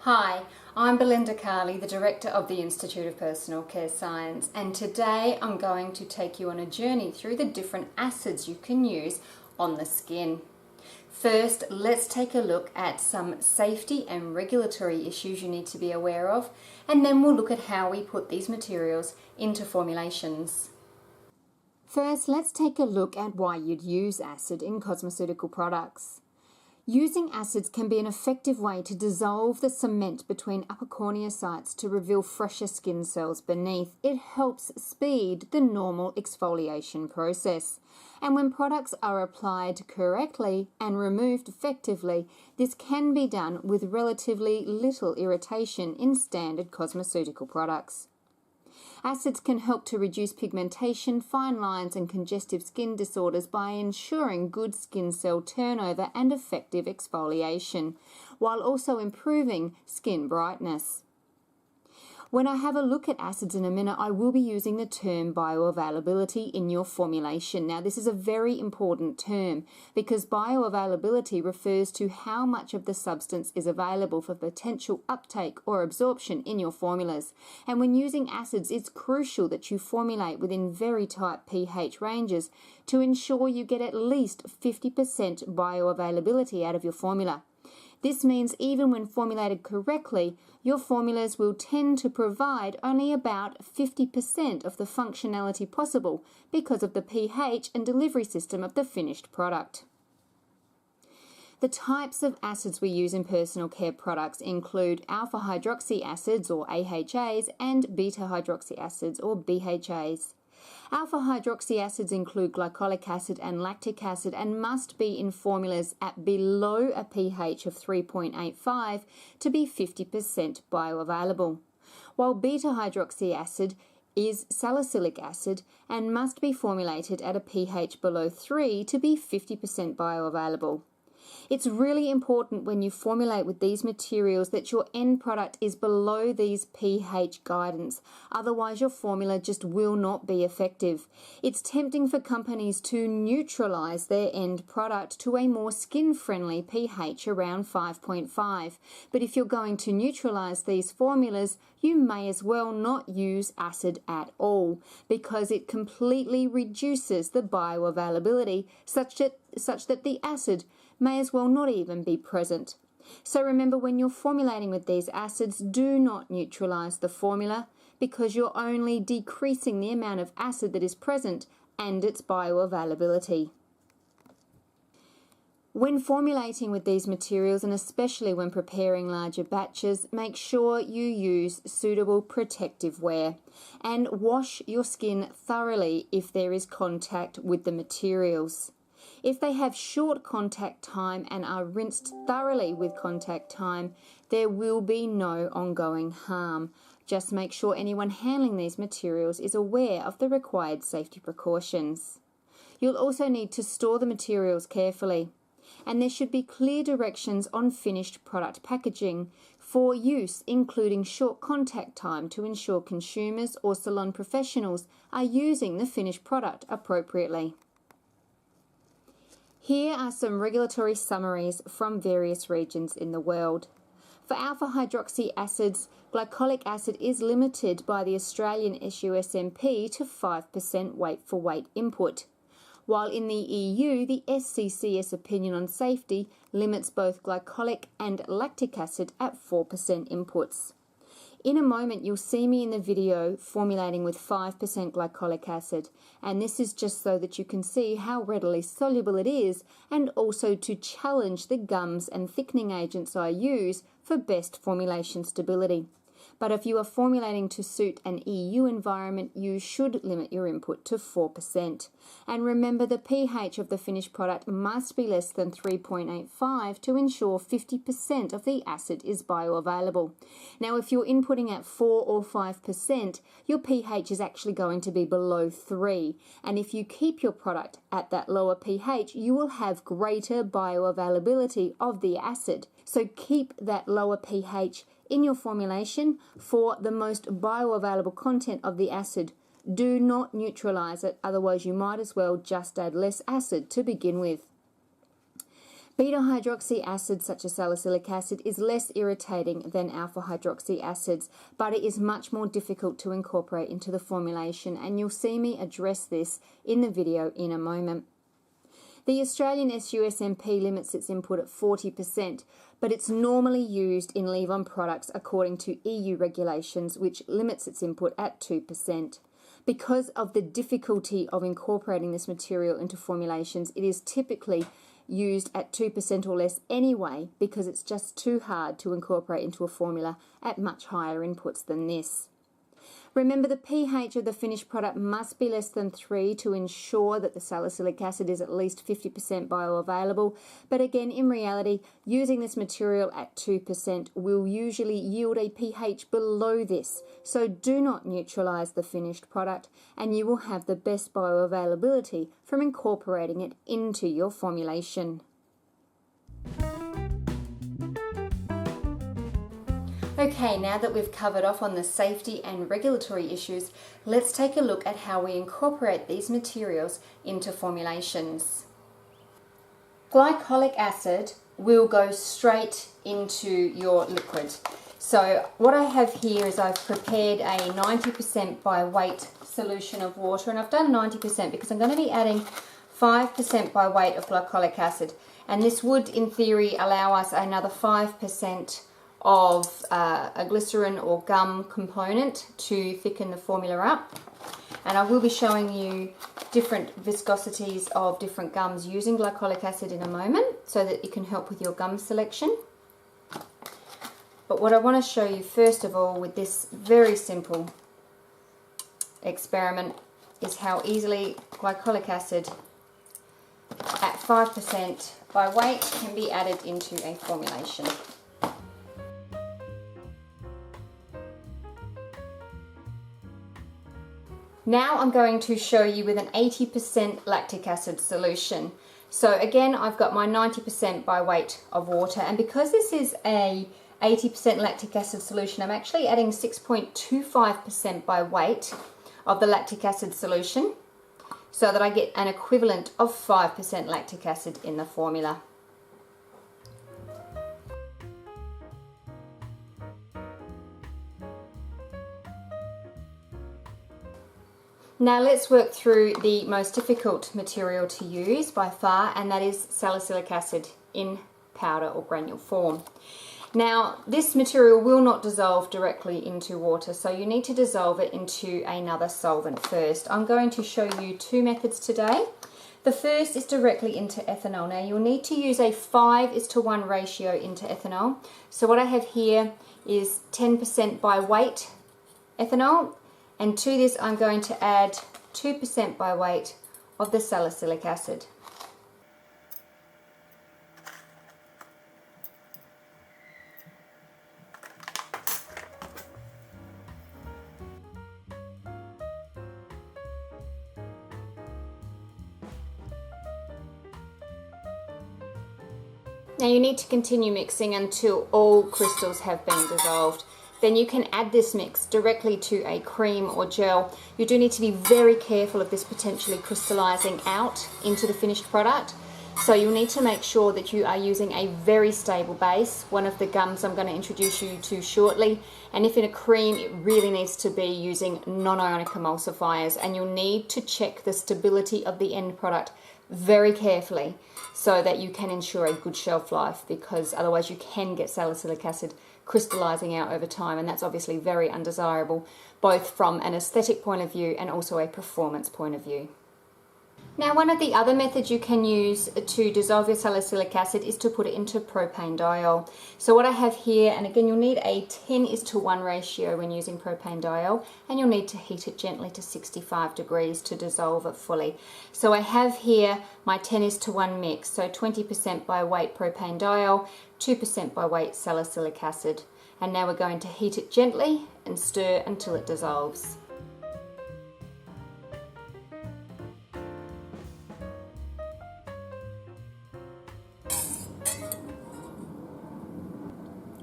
Hi, I'm Belinda Carley, the Director of the Institute of Personal Care Science, and today I'm going to take you on a journey through the different acids you can use on the skin. First, let's take a look at some safety and regulatory issues you need to be aware of, and then we'll look at how we put these materials into formulations. First, let's take a look at why you'd use acid in cosmeceutical products. Using acids can be an effective way to dissolve the cement between upper cornea sites to reveal fresher skin cells beneath. It helps speed the normal exfoliation process. And when products are applied correctly and removed effectively, this can be done with relatively little irritation in standard cosmeceutical products. Acids can help to reduce pigmentation, fine lines and congestive skin disorders by ensuring good skin cell turnover and effective exfoliation, while also improving skin brightness. When I have a look at acids in a minute, I will be using the term bioavailability in your formulation. Now, this is a very important term because bioavailability refers to how much of the substance is available for potential uptake or absorption in your formulas. And when using acids, it's crucial that you formulate within very tight pH ranges to ensure you get at least 50% bioavailability out of your formula. This means even when formulated correctly, your formulas will tend to provide only about 50% of the functionality possible because of the pH and delivery system of the finished product. The types of acids we use in personal care products include alpha hydroxy acids or AHAs and beta hydroxy acids or BHAs. Alpha hydroxy acids include glycolic acid and lactic acid and must be in formulas at below a pH of 3.85 to be 50% bioavailable, while beta hydroxy acid is salicylic acid and must be formulated at a pH below 3 to be 50% bioavailable. It's really important when you formulate with these materials that your end product is below these pH guidance, otherwise your formula just will not be effective. It's tempting for companies to neutralize their end product to a more skin-friendly pH around 5.5, but if you're going to neutralize these formulas, you may as well not use acid at all because it completely reduces the bioavailability such that the acid may as well not even be present. So remember, when you're formulating with these acids, do not neutralize the formula because you're only decreasing the amount of acid that is present and its bioavailability. When formulating with these materials, and especially when preparing larger batches, make sure you use suitable protective wear and wash your skin thoroughly if there is contact with the materials. If they have short contact time and are rinsed thoroughly with contact time, there will be no ongoing harm. Just make sure anyone handling these materials is aware of the required safety precautions. You'll also need to store the materials carefully, and there should be clear directions on finished product packaging for use, including short contact time to ensure consumers or salon professionals are using the finished product appropriately. Here are some regulatory summaries from various regions in the world. For alpha hydroxy acids, glycolic acid is limited by the Australian SUSMP to 5% weight for weight input, while in the EU the SCCS opinion on safety limits both glycolic and lactic acid at 4% inputs. In a moment, you'll see me in the video formulating with 5% glycolic acid, and this is just so that you can see how readily soluble it is and also to challenge the gums and thickening agents I use for best formulation stability. But if you are formulating to suit an EU environment, you should limit your input to 4%. And remember, the pH of the finished product must be less than 3.85 to ensure 50% of the acid is bioavailable. Now, if you're inputting at 4 or 5%, your pH is actually going to be below 3. And if you keep your product at that lower pH, you will have greater bioavailability of the acid. So keep that lower pH in your formulation for the most bioavailable content of the acid. Do not neutralize it, otherwise you might as well just add less acid to begin with. Beta hydroxy acid, such as salicylic acid, is less irritating than alpha hydroxy acids, but it is much more difficult to incorporate into the formulation, and you'll see me address this in the video in a moment. The Australian SUSMP limits its input at 40%, but it's normally used in leave-on products according to EU regulations, which limits its input at 2%. Because of the difficulty of incorporating this material into formulations, it is typically used at 2% or less anyway, because it's just too hard to incorporate into a formula at much higher inputs than this. Remember, the pH of the finished product must be less than 3 to ensure that the salicylic acid is at least 50% bioavailable. But again, in reality, using this material at 2% will usually yield a pH below this. So do not neutralize the finished product, and you will have the best bioavailability from incorporating it into your formulation. Okay, now that we've covered off on the safety and regulatory issues, let's take a look at how we incorporate these materials into formulations. Glycolic acid will go straight into your liquid. So what I have here is I've prepared a 90% by weight solution of water, and I've done 90% because I'm going to be adding 5% by weight of glycolic acid, and this would in theory allow us another 5% of a glycerin or gum component to thicken the formula up. And I will be showing you different viscosities of different gums using glycolic acid in a moment so that it can help with your gum selection. But what I want to show you first of all with this very simple experiment is how easily glycolic acid at 5% by weight can be added into a formulation. Now I'm going to show you with an 80% lactic acid solution. So again, I've got my 90% by weight of water, and because this is a 80% lactic acid solution, I'm actually adding 6.25% by weight of the lactic acid solution so that I get an equivalent of 5% lactic acid in the formula. Now let's work through the most difficult material to use by far, and that is salicylic acid in powder or granule form. Now this material will not dissolve directly into water, so you need to dissolve it into another solvent first. I'm going to show you two methods today. The first is directly into ethanol. Now you'll need to use a 5:1 ratio into ethanol. So what I have here is 10% by weight ethanol, and to this I'm going to add 2% by weight of the salicylic acid. Now you need to continue mixing until all crystals have been dissolved. Then you can add this mix directly to a cream or gel. You do need to be very careful of this potentially crystallizing out into the finished product. So you'll need to make sure that you are using a very stable base, one of the gums I'm going to introduce you to shortly. And if in a cream, it really needs to be using non-ionic emulsifiers, and you'll need to check the stability of the end product very carefully so that you can ensure a good shelf life, because otherwise you can get salicylic acid crystallizing out over time, and that's obviously very undesirable, both from an aesthetic point of view and also a performance point of view. Now, one of the other methods you can use to dissolve your salicylic acid is to put it into propane diol. So what I have here, and again you'll need a 10:1 ratio when using propane diol, and you'll need to heat it gently to 65 degrees to dissolve it fully. So I have here my 10:1 mix, so 20% by weight propane diol, 2% by weight salicylic acid. And now we're going to heat it gently and stir until it dissolves.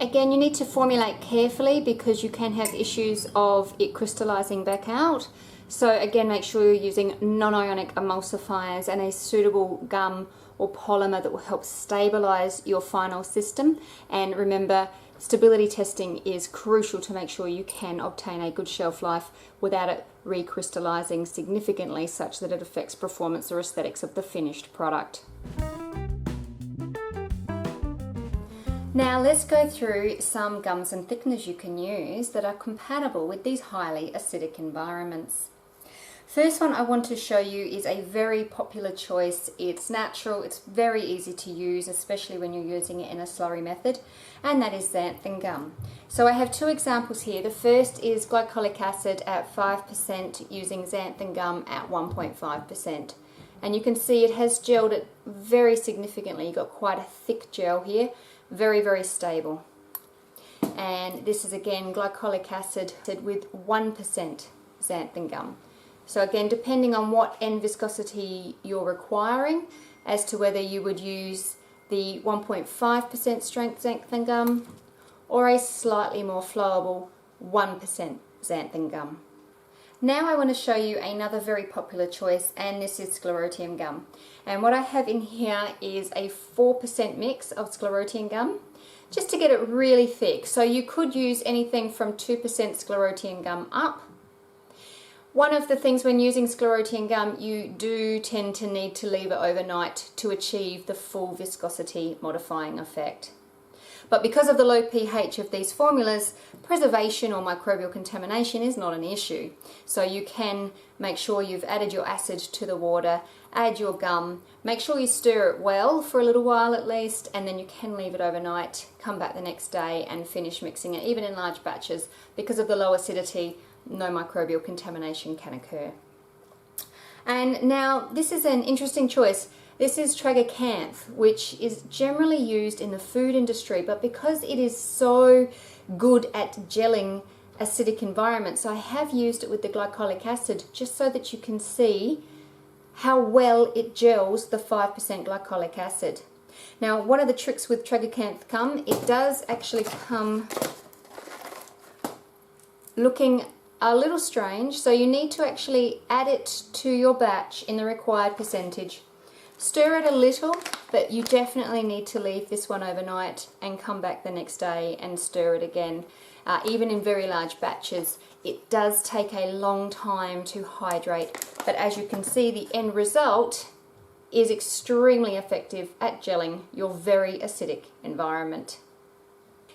Again, you need to formulate carefully because you can have issues of it crystallizing back out. So again, make sure you're using non-ionic emulsifiers and a suitable gum or polymer that will help stabilize your final system. And remember, stability testing is crucial to make sure you can obtain a good shelf life without it recrystallizing significantly such that it affects performance or aesthetics of the finished product. Now let's go through some gums and thickeners you can use that are compatible with these highly acidic environments. First one I want to show you is a very popular choice. It's natural, it's very easy to use, especially when you're using it in a slurry method, and that is xanthan gum. So I have two examples here. The first is glycolic acid at 5% using xanthan gum at 1.5%. And you can see it has gelled it very significantly. You've got quite a thick gel here, very, very stable. And this is again glycolic acid with 1% xanthan gum. So again, depending on what end viscosity you're requiring as to whether you would use the 1.5% strength xanthan gum or a slightly more flowable 1% xanthan gum. Now I want to show you another very popular choice, and this is sclerotium gum. And what I have in here is a 4% mix of sclerotium gum, just to get it really thick. So you could use anything from 2% sclerotium gum up. One of the things when using sclerotium gum, you do tend to need to leave it overnight to achieve the full viscosity modifying effect. But because of the low pH of these formulas, preservation or microbial contamination is not an issue. So you can make sure you've added your acid to the water, add your gum, make sure you stir it well for a little while at least, and then you can leave it overnight, come back the next day and finish mixing it, even in large batches. Because of the low acidity, no microbial contamination can occur. And now this is an interesting choice. This is tragacanth, which is generally used in the food industry, but because it is so good at gelling acidic environments, I have used it with the glycolic acid just so that you can see how well it gels the 5% glycolic acid. Now, one of the tricks with tragacanth gum, it does actually come looking a little strange, so you need to actually add it to your batch in the required percentage. Stir it a little, but you definitely need to leave this one overnight and come back the next day and stir it again. Even in very large batches, it does take a long time to hydrate, but as you can see, the end result is extremely effective at gelling your very acidic environment.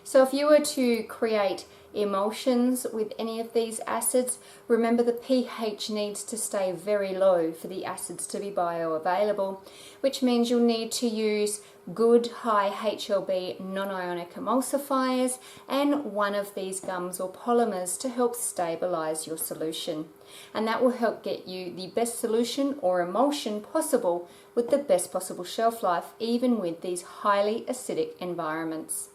So if you were to create emulsions with any of these acids, remember the pH needs to stay very low for the acids to be bioavailable, which means you'll need to use good high HLB non-ionic emulsifiers and one of these gums or polymers to help stabilize your solution. And that will help get you the best solution or emulsion possible with the best possible shelf life, even with these highly acidic environments.